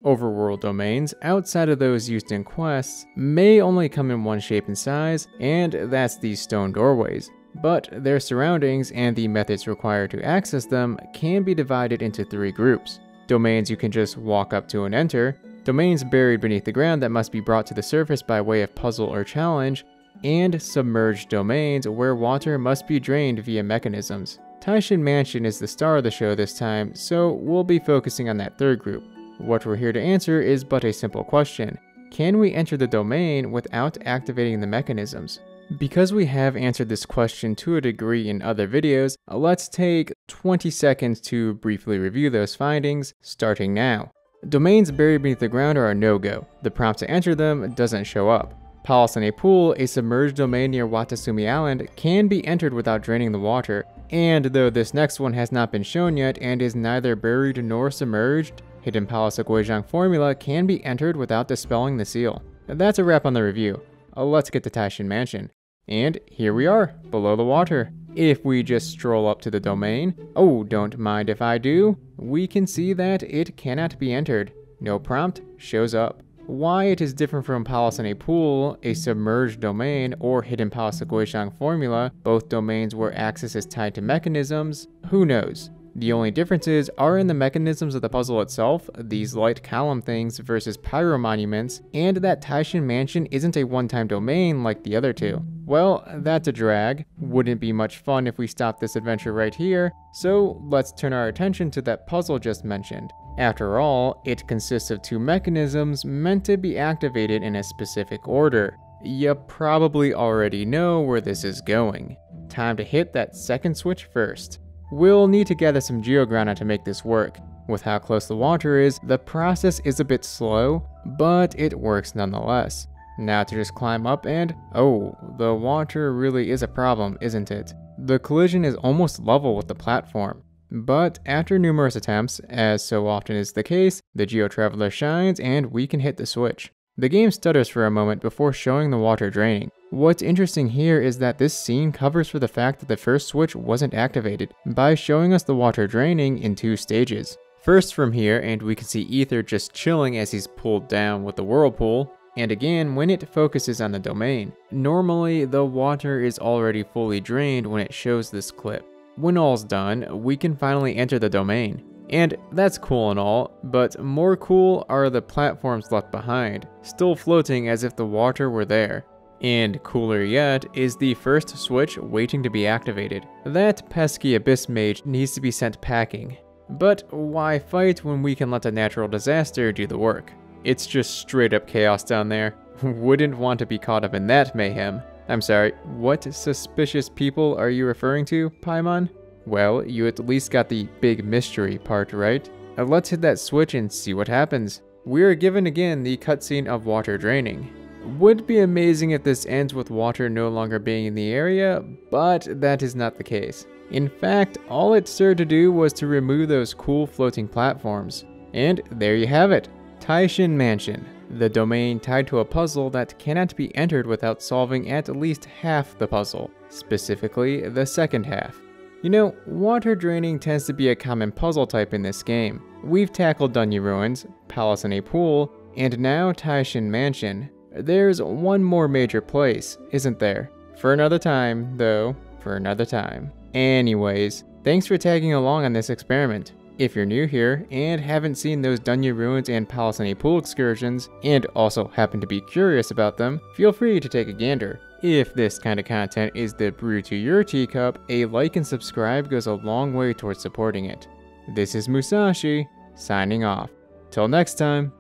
Overworld domains, outside of those used in quests, may only come in one shape and size, and that's these stone doorways. But their surroundings and the methods required to access them can be divided into 3 groups. Domains you can just walk up to and enter, domains buried beneath the ground that must be brought to the surface by way of puzzle or challenge, and submerged domains where water must be drained via mechanisms. Taishin Mansion is the star of the show this time, so we'll be focusing on that 3rd group. What we're here to answer is but a simple question. Can we enter the domain without activating the mechanisms? Because we have answered this question to a degree in other videos, let's take 20 seconds to briefly review those findings, starting now. Domains buried beneath the ground are a no-go. The prompt to enter them doesn't show up. Palace in a Pool, a submerged domain near Watasumi Island, can be entered without draining the water, and though this next one has not been shown yet and is neither buried nor submerged, Hidden Palace of Guizhang Formula can be entered without dispelling the seal. That's a wrap on the review. Let's get to Taishin Mansion. And here we are, below the water. If we just stroll up to the domain, oh, don't mind if I do, we can see that it cannot be entered. No prompt shows up. Why it is different from Palace in a Pool, a submerged domain, or Hidden Palace of Guizhang Formula, both domains where access is tied to mechanisms, who knows? The only differences are in the mechanisms of the puzzle itself, these light column things versus pyro monuments, and that Taishin Mansion isn't a one-time domain like the other 2. Well, that's a drag. Wouldn't be much fun if we stopped this adventure right here, so let's turn our attention to that puzzle just mentioned. After all, it consists of 2 mechanisms meant to be activated in a specific order. You probably already know where this is going. Time to hit that second switch first. We'll need to gather some Geogranite to make this work. With how close the water is, the process is a bit slow, but it works nonetheless. Now to just climb up and, oh, the water really is a problem, isn't it? The collision is almost level with the platform. But after numerous attempts, as so often is the case, the Geo Traveler shines and we can hit the switch. The game stutters for a moment before showing the water draining. What's interesting here is that this scene covers for the fact that the first switch wasn't activated by showing us the water draining in 2 stages. First from here, and we can see Ether just chilling as he's pulled down with the whirlpool, and again when it focuses on the domain. Normally, the water is already fully drained when it shows this clip. When all's done, we can finally enter the domain. And that's cool and all, but more cool are the platforms left behind, still floating as if the water were there. And cooler yet is the first switch waiting to be activated. That pesky Abyss Mage needs to be sent packing. But why fight when we can let a natural disaster do the work? It's just straight up chaos down there. Wouldn't want to be caught up in that mayhem. I'm sorry, what suspicious people are you referring to, Paimon? Well, you at least got the big mystery part right. Let's hit that switch and see what happens. We are given again the cutscene of water draining. Would be amazing if this ends with water no longer being in the area, but that is not the case. In fact, all it served to do was to remove those cool floating platforms. And there you have it, Taishin Mansion, the domain tied to a puzzle that cannot be entered without solving at least half the puzzle, specifically the second half. You know, water draining tends to be a common puzzle type in this game. We've tackled Dunyi Ruins, Palace in a Pool, and now Taishin Mansion. There's one more major place, isn't there? For another time, though, for another time. Anyways, thanks for tagging along on this experiment. If you're new here and haven't seen those Dunyi Ruins and Palace in a Pool excursions, and also happen to be curious about them, feel free to take a gander. If this kind of content is the brew to your teacup, a like and subscribe goes a long way towards supporting it. This is Musashi, signing off. Till next time.